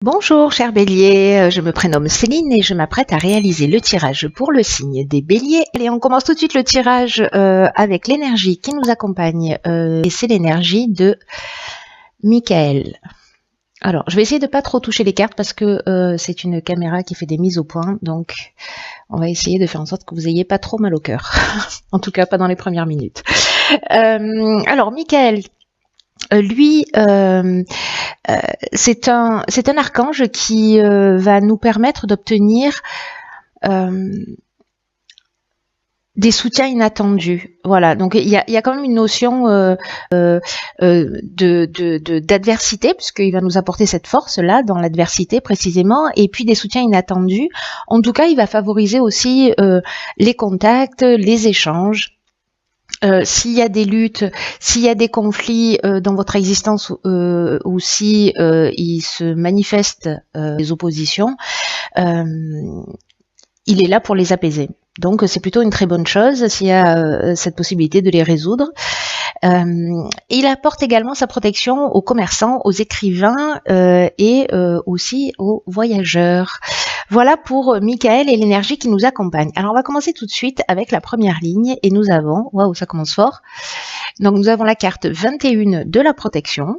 Bonjour cher Bélier, je me prénomme Céline et je m'apprête à réaliser le tirage pour le signe des Béliers. Allez, on commence tout de suite le tirage avec l'énergie qui nous accompagne et c'est l'énergie de Michael. Alors, je vais essayer de pas trop toucher les cartes parce que c'est une caméra qui fait des mises au point, donc on va essayer de faire en sorte que vous ayez pas trop mal au cœur. En tout cas, pas dans les premières minutes. Alors, Michael, lui, c'est un archange qui va nous permettre d'obtenir des soutiens inattendus. Voilà, donc il y a quand même une notion d'adversité, puisqu'il va nous apporter cette force-là dans l'adversité précisément, et puis des soutiens inattendus. En tout cas, il va favoriser aussi les contacts, les échanges. S'il y a des luttes, s'il y a des conflits dans votre existence ou si il se manifestent des oppositions, il est là pour les apaiser. Donc c'est plutôt une très bonne chose s'il y a cette possibilité de les résoudre. Il apporte également sa protection aux commerçants, aux écrivains et aussi aux voyageurs. Voilà pour Michael et l'énergie qui nous accompagne. Alors on va commencer tout de suite avec la première ligne et nous avons, waouh, ça commence fort. Donc nous avons la carte 21 de la protection.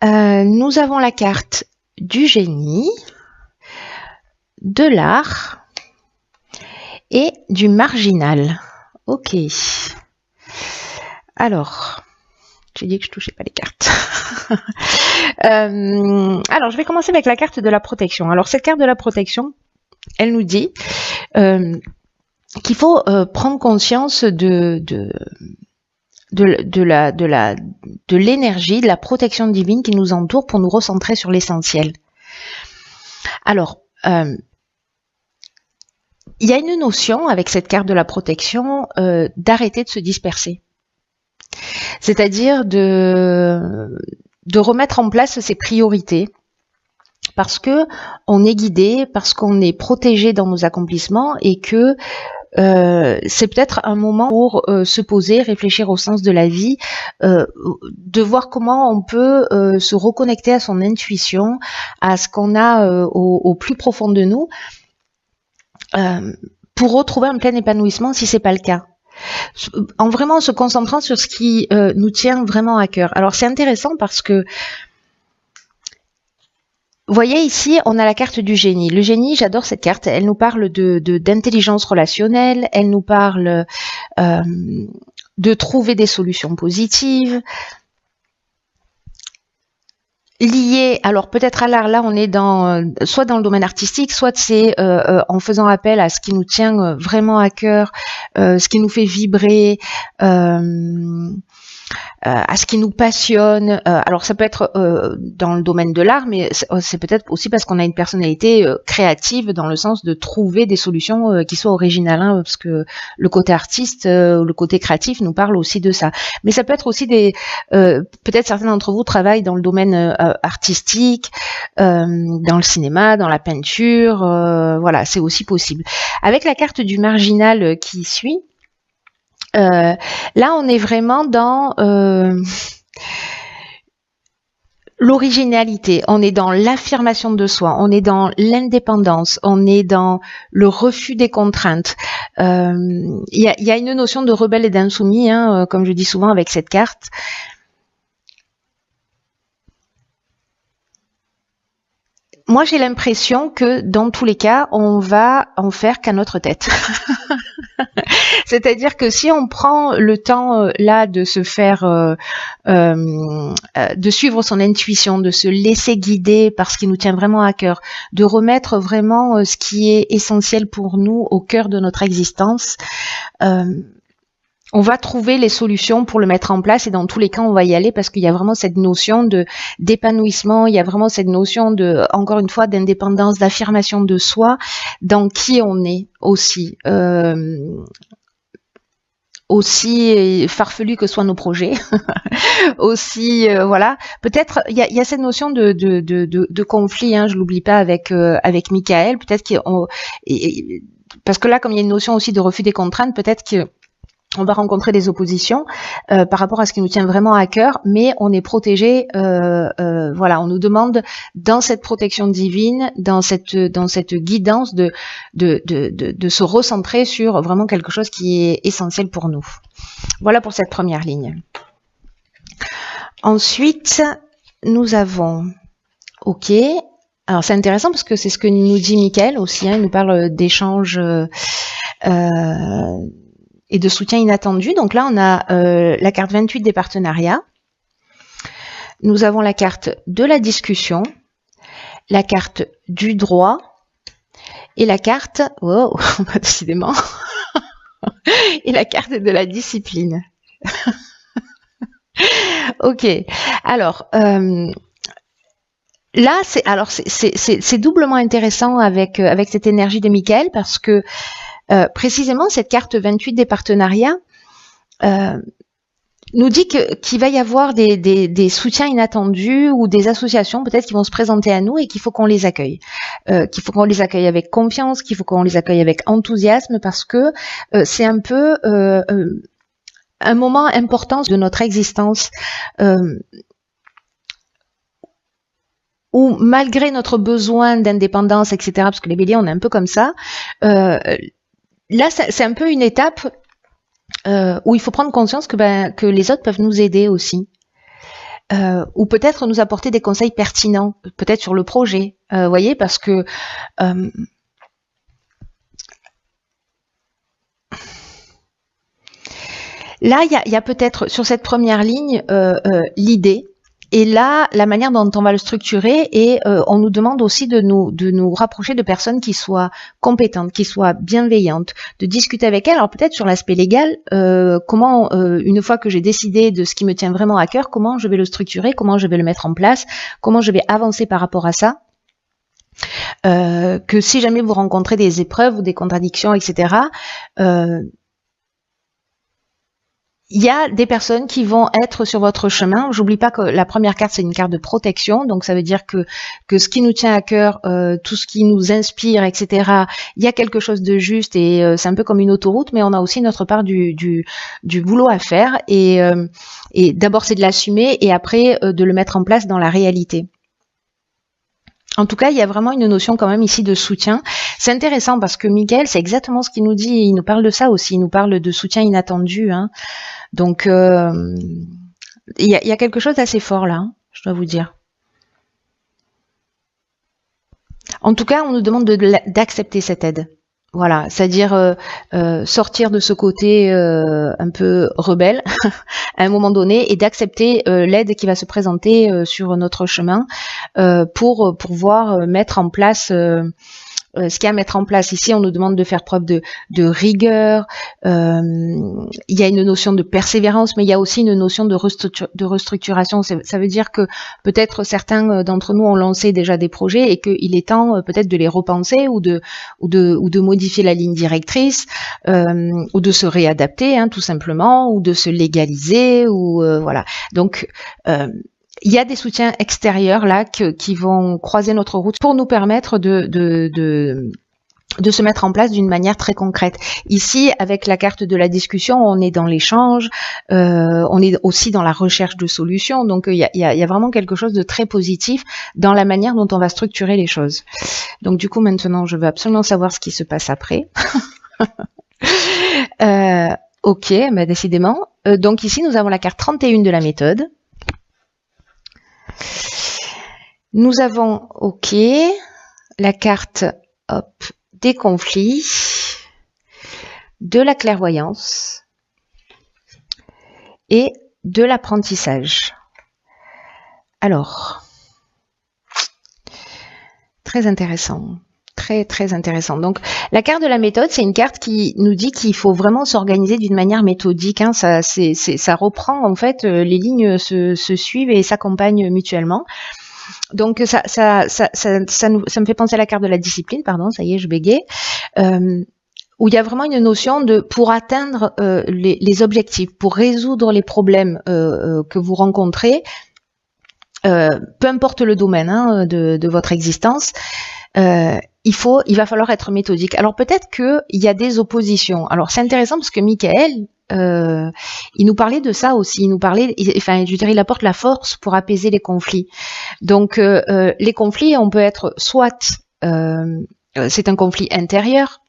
Nous avons la carte du génie, de l'art et du marginal. Ok. Alors, j'ai dit que je touchais pas les cartes. Alors, je vais commencer avec la carte de la protection. Alors, cette carte de la protection, elle nous dit qu'il faut prendre conscience de l'énergie, de la protection divine qui nous entoure pour nous recentrer sur l'essentiel. Alors, il y a une notion avec cette carte de la protection d'arrêter de se disperser. C'est-à-dire de remettre en place ses priorités parce que on est guidé, parce qu'on est protégé dans nos accomplissements et que c'est peut-être un moment pour se poser, réfléchir au sens de la vie, de voir comment on peut se reconnecter à son intuition, à ce qu'on a au plus profond de nous, pour retrouver un plein épanouissement si c'est pas le cas. En vraiment se concentrant sur ce qui nous tient vraiment à cœur. Alors c'est intéressant parce que vous voyez ici, on a la carte du génie. Le génie, j'adore cette carte. Elle nous parle d'intelligence relationnelle. Elle nous parle de trouver des solutions positives. Liées, alors peut-être à l'art, là on est soit dans le domaine artistique, soit c'est en faisant appel à ce qui nous tient vraiment à cœur, ce qui nous fait vibrer, à ce qui nous passionne. Alors ça peut être dans le domaine de l'art, mais c'est peut-être aussi parce qu'on a une personnalité créative dans le sens de trouver des solutions qui soient originales, hein, parce que le côté artiste, le côté créatif nous parle aussi de ça. Mais ça peut être aussi peut-être certains d'entre vous travaillent dans le domaine artistique, dans le cinéma, dans la peinture, voilà, c'est aussi possible. Avec la carte du marginal qui suit, là, on est vraiment dans l'originalité, on est dans l'affirmation de soi, on est dans l'indépendance, on est dans le refus des contraintes. Il y a une notion de rebelle et d'insoumis, hein, comme je dis souvent avec cette carte. Moi, j'ai l'impression que dans tous les cas, on va en faire qu'à notre tête. C'est-à-dire que si on prend le temps là de se faire, de suivre son intuition, de se laisser guider par ce qui nous tient vraiment à cœur, de remettre vraiment ce qui est essentiel pour nous au cœur de notre existence, on va trouver les solutions pour le mettre en place et dans tous les cas on va y aller parce qu'il y a vraiment cette notion d'épanouissement, il y a vraiment cette notion encore une fois d'indépendance, d'affirmation de soi dans qui on est aussi. Aussi farfelu que soient nos projets, aussi voilà. Peut-être il y a cette notion de conflit, hein, je l'oublie pas avec Michael. Peut-être parce que là comme il y a une notion aussi de refus des contraintes, peut-être que on va rencontrer des oppositions par rapport à ce qui nous tient vraiment à cœur, mais on est protégé. Voilà, on nous demande dans cette protection divine, dans cette guidance de se recentrer sur vraiment quelque chose qui est essentiel pour nous. Voilà pour cette première ligne. Ensuite, nous avons, ok. Alors c'est intéressant parce que c'est ce que nous dit Michael aussi. Hein, il nous parle d'échanges. Et de soutien inattendu. Donc là, on a la carte 28 des partenariats. Nous avons la carte de la discussion, la carte du droit et la carte, wow, décidément, et la carte de la discipline. Ok. Alors, là, c'est doublement intéressant avec cette énergie de Michael parce que précisément, cette carte 28 des partenariats nous dit qu'il va y avoir des soutiens inattendus ou des associations peut-être qui vont se présenter à nous et qu'il faut qu'on les accueille. Qu'il faut qu'on les accueille avec confiance, qu'il faut qu'on les accueille avec enthousiasme parce que c'est un peu un moment important de notre existence où malgré notre besoin d'indépendance, etc., parce que les béliers, on est un peu comme ça, là, c'est un peu une étape où il faut prendre conscience que les autres peuvent nous aider aussi. Ou peut-être nous apporter des conseils pertinents, peut-être sur le projet, voyez, parce que là, il y a peut-être sur cette première ligne l'idée. Et là, la manière dont on va le structurer, et on nous demande aussi de nous rapprocher de personnes qui soient compétentes, qui soient bienveillantes, de discuter avec elles. Alors peut-être sur l'aspect légal, comment, une fois que j'ai décidé de ce qui me tient vraiment à cœur, comment je vais le structurer, comment je vais le mettre en place, comment je vais avancer par rapport à ça. Que si jamais vous rencontrez des épreuves ou des contradictions, etc., il y a des personnes qui vont être sur votre chemin. J'oublie pas que la première carte, c'est une carte de protection. Donc, ça veut dire que ce qui nous tient à cœur, tout ce qui nous inspire, etc., il y a quelque chose de juste et c'est un peu comme une autoroute, mais on a aussi notre part du boulot à faire. Et d'abord, c'est de l'assumer et après, de le mettre en place dans la réalité. En tout cas, il y a vraiment une notion quand même ici de soutien. C'est intéressant parce que Michael, c'est exactement ce qu'il nous dit. Il nous parle de ça aussi. Il nous parle de soutien inattendu. Hein. Donc, il y a quelque chose d'assez fort là, hein, je dois vous dire. En tout cas, on nous demande d'accepter cette aide. Voilà, c'est-à-dire sortir de ce côté un peu rebelle à un moment donné et d'accepter l'aide qui va se présenter sur notre chemin pour pouvoir mettre en place ce qu'il y a à mettre en place. Ici, on nous demande de faire preuve de rigueur. Il y a une notion de persévérance, mais il y a aussi une notion de restructuration. Ça veut dire que peut-être certains d'entre nous ont lancé déjà des projets et qu'il est temps peut-être de les repenser ou de modifier la ligne directrice ou de se réadapter, hein, tout simplement, ou de se légaliser ou voilà. Donc il y a des soutiens extérieurs là qui vont croiser notre route pour nous permettre de se mettre en place d'une manière très concrète. Ici, avec la carte de la discussion, on est dans l'échange, on est aussi dans la recherche de solutions. Donc, il y a vraiment quelque chose de très positif dans la manière dont on va structurer les choses. Donc, du coup, maintenant, je veux absolument savoir ce qui se passe après. Ok, bah, décidément. Donc, ici, nous avons la carte 31 de la méthode. Nous avons, ok, la carte, hop, des conflits, de la clairvoyance et de l'apprentissage. Alors, très intéressant. Très intéressant. Donc, la carte de la méthode, c'est une carte qui nous dit qu'il faut vraiment s'organiser d'une manière méthodique. Hein. Ça reprend, en fait, les lignes se suivent et s'accompagnent mutuellement. Donc, ça me fait penser à la carte de la discipline, pardon, ça y est, je bégaye, où il y a vraiment une notion de, pour atteindre les objectifs, pour résoudre les problèmes que vous rencontrez, peu importe le domaine hein, de votre existence, il va falloir être méthodique. Alors peut-être qu'il y a des oppositions. Alors c'est intéressant parce que Michael, il nous parlait de ça aussi. Il nous parlait, enfin, je dirais, il apporte la force pour apaiser les conflits. Donc les conflits, on peut être soit c'est un conflit intérieur.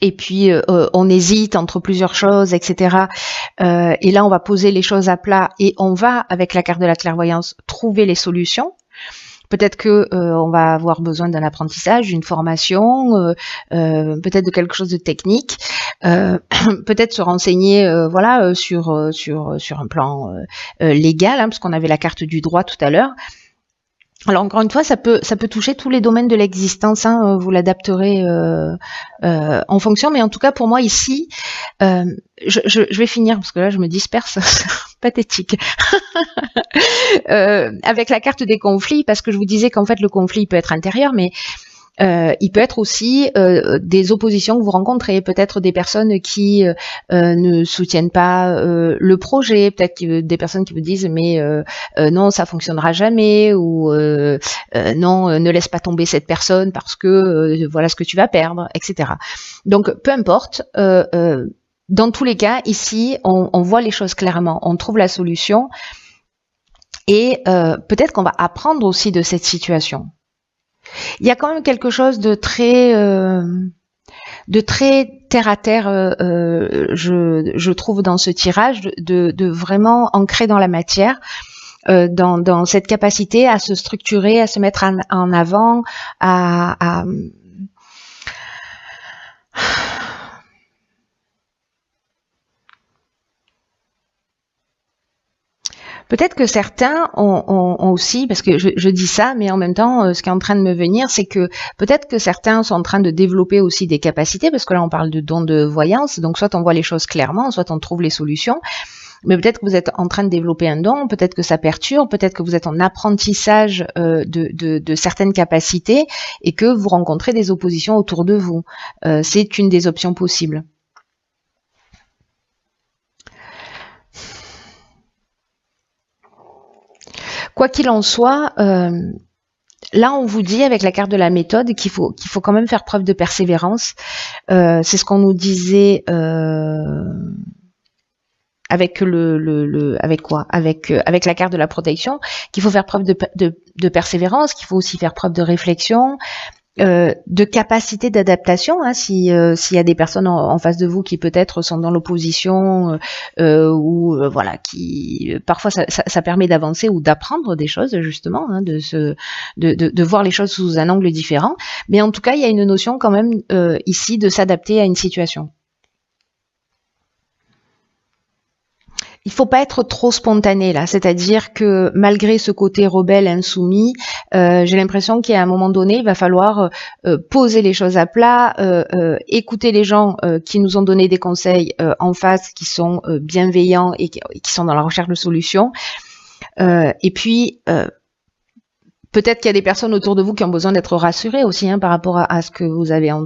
Et puis on hésite entre plusieurs choses, etc. Et là, on va poser les choses à plat et on va, avec la carte de la clairvoyance, trouver les solutions. Peut-être que on va avoir besoin d'un apprentissage, d'une formation, peut-être de quelque chose de technique, peut-être se renseigner, voilà, sur un plan légal, hein, parce qu'on avait la carte du droit tout à l'heure. Alors encore une fois, ça peut toucher tous les domaines de l'existence. Hein, vous l'adapterez en fonction, mais en tout cas pour moi ici, je vais finir parce que là je me disperse, pathétique. Avec la carte des conflits, parce que je vous disais qu'en fait le conflit peut être intérieur, mais il peut être aussi des oppositions que vous rencontrez, peut-être des personnes qui ne soutiennent pas le projet, peut-être des personnes qui vous disent mais non, ça fonctionnera jamais, ou non, ne laisse pas tomber cette personne parce que voilà ce que tu vas perdre, etc. Donc peu importe, dans tous les cas, ici, on voit les choses clairement, on trouve la solution et peut-être qu'on va apprendre aussi de cette situation. Il y a quand même quelque chose de très terre à terre, je trouve, dans ce tirage, de vraiment ancré dans la matière, dans cette capacité à se structurer, à se mettre en avant, à peut-être que certains ont aussi, parce que je dis ça, mais en même temps, ce qui est en train de me venir, c'est que peut-être que certains sont en train de développer aussi des capacités, parce que là, on parle de dons de voyance, donc soit on voit les choses clairement, soit on trouve les solutions, mais peut-être que vous êtes en train de développer un don, peut-être que ça perturbe, peut-être que vous êtes en apprentissage de certaines capacités et que vous rencontrez des oppositions autour de vous. C'est une des options possibles. Quoi qu'il en soit, là on vous dit avec la carte de la méthode qu'il faut quand même faire preuve de persévérance. C'est ce qu'on nous disait avec avec quoi, avec la carte de la protection, qu'il faut faire preuve de persévérance, qu'il faut aussi faire preuve de réflexion, de capacité d'adaptation, hein, s'il y a des personnes en face de vous qui peut-être sont dans l'opposition ou voilà, qui parfois ça permet d'avancer ou d'apprendre des choses justement, hein, de voir les choses sous un angle différent. Mais en tout cas, il y a une notion quand même ici de s'adapter à une situation. Il faut pas être trop spontané là, c'est-à-dire que malgré ce côté rebelle, insoumis, j'ai l'impression qu'à un moment donné, il va falloir poser les choses à plat, écouter les gens qui nous ont donné des conseils en face, qui sont bienveillants et qui sont dans la recherche de solutions. Et puis peut-être qu'il y a des personnes autour de vous qui ont besoin d'être rassurées aussi, hein, par rapport à ce que vous êtes en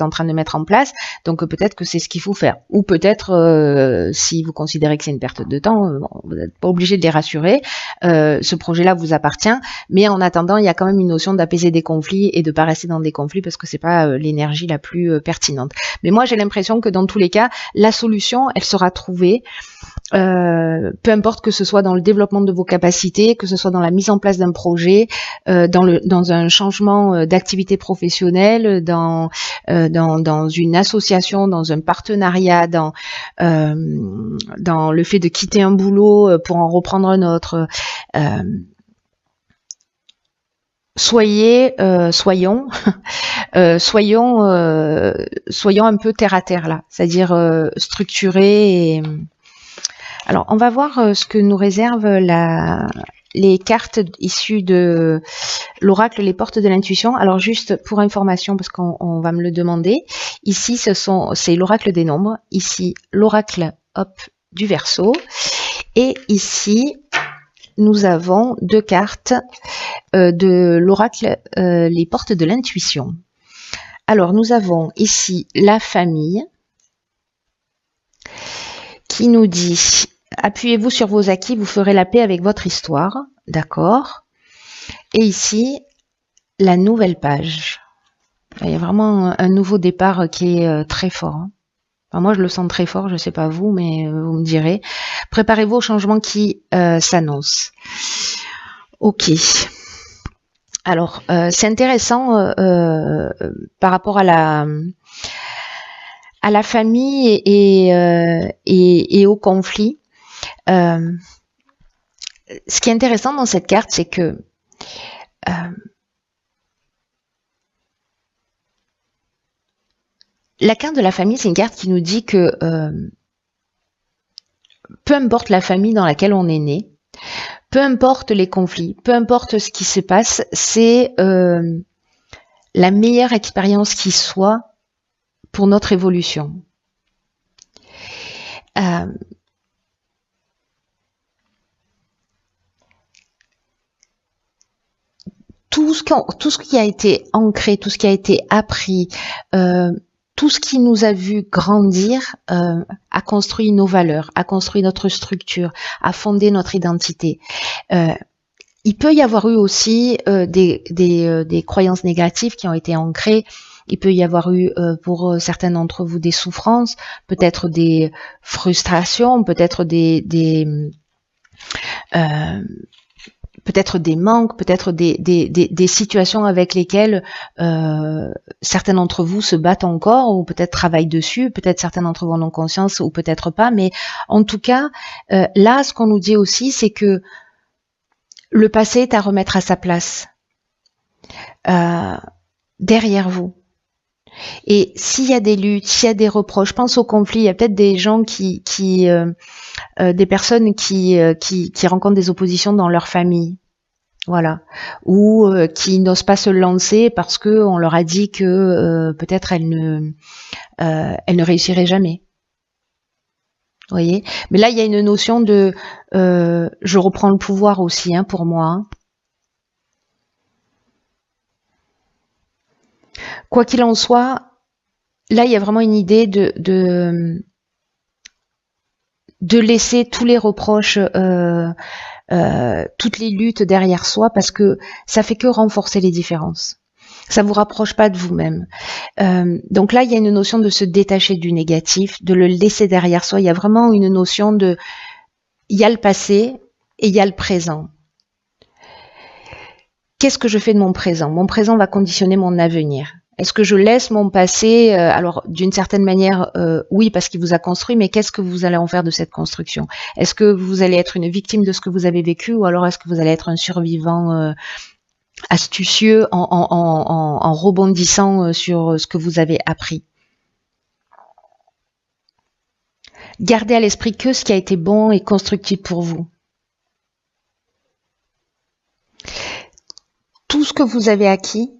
train de mettre en place. Donc peut-être que c'est ce qu'il faut faire. Ou peut-être si vous considérez que c'est une perte de temps, vous n'êtes pas obligé de les rassurer. Ce projet-là vous appartient, mais en attendant, il y a quand même une notion d'apaiser des conflits et de pas rester dans des conflits parce que c'est pas l'énergie la plus pertinente. Mais moi, j'ai l'impression que dans tous les cas, la solution, elle sera trouvée. Peu importe que ce soit dans le développement de vos capacités, que ce soit dans la mise en place d'un projet, dans un changement d'activité professionnelle, dans une association, dans un partenariat, dans le fait de quitter un boulot pour en reprendre un autre. Soyons un peu terre à terre là, c'est-à-dire structurés et alors, on va voir ce que nous réservent les cartes issues de l'oracle, les portes de l'intuition. Alors, juste pour information, parce qu'on va me le demander, ici, c'est l'oracle des nombres. Ici, l'oracle du Verseau. Et ici, nous avons deux cartes de l'oracle, les portes de l'intuition. Alors, nous avons ici la famille qui nous dit « Appuyez-vous sur vos acquis, vous ferez la paix avec votre histoire. » D'accord. Et ici, la nouvelle page. Il y a vraiment un nouveau départ qui est très fort. Hein. Enfin, moi, je le sens très fort, je ne sais pas vous, mais vous me direz. Préparez-vous au changement qui s'annonce. Ok. Alors, c'est intéressant par rapport à la famille et au conflit. Ce qui est intéressant dans cette carte, c'est que la carte de la famille, c'est une carte qui nous dit que peu importe la famille dans laquelle on est né, peu importe les conflits, peu importe ce qui se passe, c'est la meilleure expérience qui soit pour notre évolution. Tout ce qui a été ancré, tout ce qui a été appris, tout ce qui nous a vu grandir a construit nos valeurs, a construit notre structure, a fondé notre identité. Il peut y avoir eu aussi des croyances négatives qui ont été ancrées. Il peut y avoir eu pour certains d'entre vous des souffrances, peut-être des frustrations, peut-être peut-être des manques, peut-être des situations avec lesquelles certains d'entre vous se battent encore ou peut-être travaillent dessus, peut-être certains d'entre vous en ont conscience ou peut-être pas, mais en tout cas, là, ce qu'on nous dit aussi, c'est que le passé est à remettre à sa place derrière vous. Et s'il y a des luttes, s'il y a des reproches, je pense au conflit, il y a peut-être des gens des personnes qui rencontrent des oppositions dans leur famille, voilà, ou qui n'osent pas se lancer parce que on leur a dit que peut-être elles ne réussiraient jamais. Vous voyez, mais là il y a une notion de je reprends le pouvoir aussi, hein, pour moi. Hein. Quoi qu'il en soit, là il y a vraiment une idée de laisser tous les reproches, toutes les luttes derrière soi, parce que ça fait que renforcer les différences. Ça vous rapproche pas de vous-même. Donc là, il y a une notion de se détacher du négatif, de le laisser derrière soi. Il y a vraiment une notion de, il y a le passé et il y a le présent. Qu'est-ce que je fais de mon présent? Mon présent va conditionner mon avenir. Est-ce que je laisse mon passé, alors d'une certaine manière, oui, parce qu'il vous a construit, mais qu'est-ce que vous allez en faire de cette construction? Est-ce que vous allez être une victime de ce que vous avez vécu, ou alors est-ce que vous allez être un survivant astucieux en rebondissant sur ce que vous avez appris? Gardez à l'esprit que ce qui a été bon et constructif pour vous. Tout ce que vous avez acquis,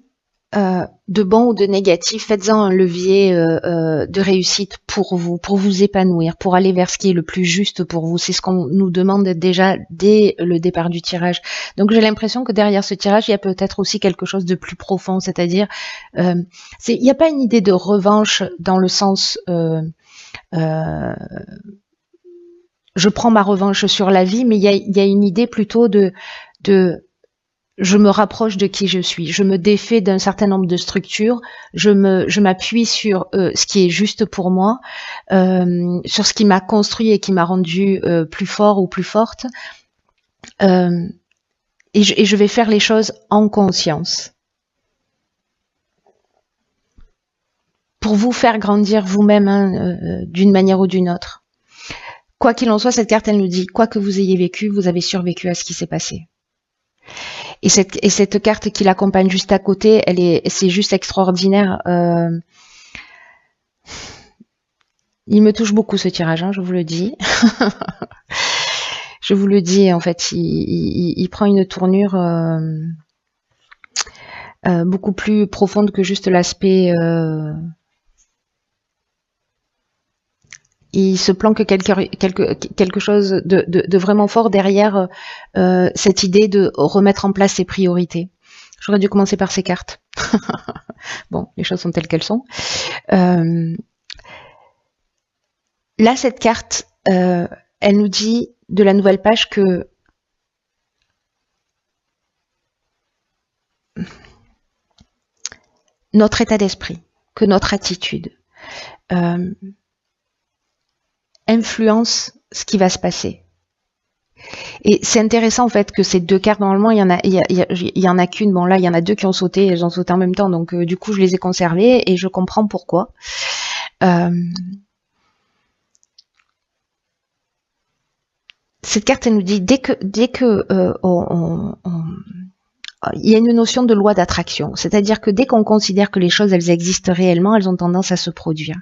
de bon ou de négatif, faites-en un levier de réussite pour vous épanouir, pour aller vers ce qui est le plus juste pour vous. C'est ce qu'on nous demande déjà dès le départ du tirage. Donc j'ai l'impression que derrière ce tirage, il y a peut-être aussi quelque chose de plus profond, c'est-à-dire, il n'y a pas une idée de revanche dans le sens je prends ma revanche sur la vie, mais il y a une idée plutôt de je me rapproche de qui je suis, je me défais d'un certain nombre de structures, je m'appuie sur ce qui est juste pour moi, sur ce qui m'a construit et qui m'a rendu plus fort ou plus forte, et je vais faire les choses en conscience. Pour vous faire grandir vous-même, hein, d'une manière ou d'une autre. Quoi qu'il en soit, cette carte, elle nous dit, quoi que vous ayez vécu, vous avez survécu à ce qui s'est passé. Et cette carte qui l'accompagne juste à côté, c'est juste extraordinaire. Il me touche beaucoup ce tirage, hein, je vous le dis. Je vous le dis, en fait, il prend une tournure beaucoup plus profonde que juste l'aspect. Il se planque quelque chose de vraiment fort derrière cette idée de remettre en place ses priorités. J'aurais dû commencer par ces cartes. Bon, les choses sont telles qu'elles sont. Là, cette carte, elle nous dit de la nouvelle page que notre état d'esprit, que notre attitude influence ce qui va se passer. Et c'est intéressant en fait que ces deux cartes, normalement il y en a qu'une, bon là il y en a deux qui ont sauté, elles ont sauté en même temps, donc du coup je les ai conservées et je comprends pourquoi. Cette carte elle nous dit dès que il y a une notion de loi d'attraction, c'est-à-dire que dès qu'on considère que les choses elles existent réellement, elles ont tendance à se produire.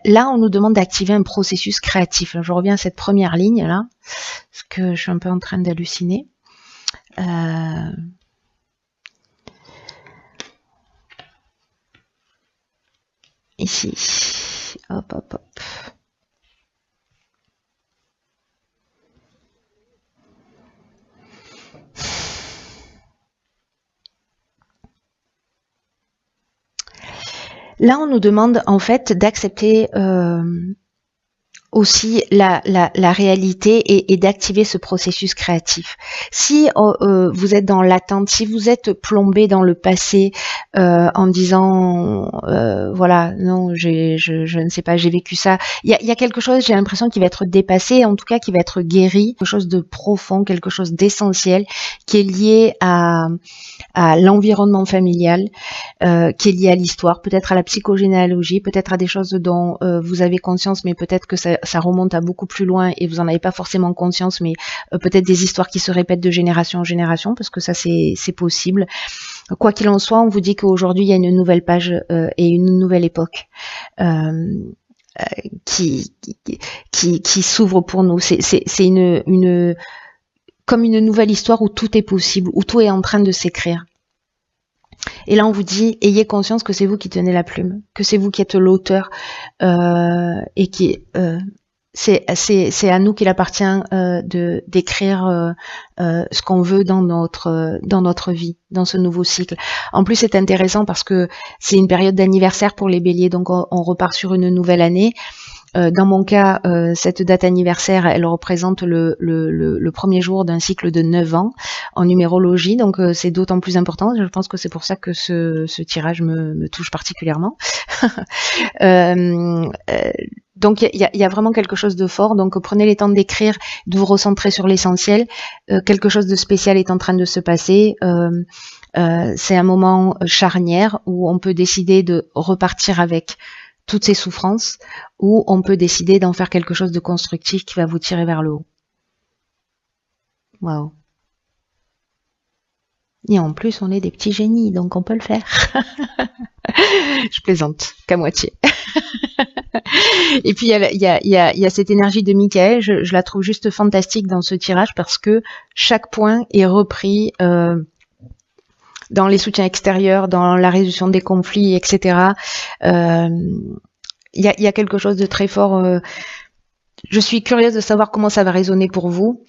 Là, on nous demande d'activer un processus créatif. Je reviens à cette première ligne là, parce que je suis un peu en train d'halluciner. Ici, hop, hop, hop. Là, on nous demande en fait d'accepter aussi la réalité et d'activer ce processus créatif. Si vous êtes dans l'attente, si vous êtes plombé dans le passé en disant voilà, non, je ne sais pas, j'ai vécu ça, il y a quelque chose, j'ai l'impression, qui va être dépassé, en tout cas qui va être guéri, quelque chose de profond, quelque chose d'essentiel qui est lié à l'environnement familial, qui est lié à l'histoire, peut-être à la psychogénéalogie, peut-être à des choses dont vous avez conscience, mais peut-être que ça remonte à beaucoup plus loin et vous en avez pas forcément conscience, mais peut-être des histoires qui se répètent de génération en génération, parce que ça c'est possible. Quoi qu'il en soit, on vous dit qu'aujourd'hui il y a une nouvelle page et une nouvelle époque qui s'ouvre pour nous. C'est une comme une nouvelle histoire où tout est possible, où tout est en train de s'écrire. Et là, on vous dit, ayez conscience que c'est vous qui tenez la plume, que c'est vous qui êtes l'auteur, et qui c'est à nous qu'il appartient d'écrire ce qu'on veut dans notre vie, dans ce nouveau cycle. En plus, c'est intéressant parce que c'est une période d'anniversaire pour les béliers, donc on repart sur une nouvelle année. Dans mon cas, cette date anniversaire, elle représente le premier jour d'un cycle de 9 ans en numérologie, donc c'est d'autant plus important. Je pense que c'est pour ça que ce tirage me touche particulièrement. Donc il y a vraiment quelque chose de fort, donc prenez les temps d'écrire, de vous recentrer sur l'essentiel. Quelque chose de spécial est en train de se passer. C'est un moment charnière où on peut décider de repartir avec toutes ces souffrances, ou on peut décider d'en faire quelque chose de constructif qui va vous tirer vers le haut. Waouh. Et en plus, on est des petits génies, donc on peut le faire. Je plaisante, qu'à moitié. Et puis, il y a cette énergie de Michael, je la trouve juste fantastique dans ce tirage parce que chaque point est repris dans les soutiens extérieurs, dans la résolution des conflits, etc. Il y a quelque chose de très fort. Je suis curieuse de savoir comment ça va résonner pour vous.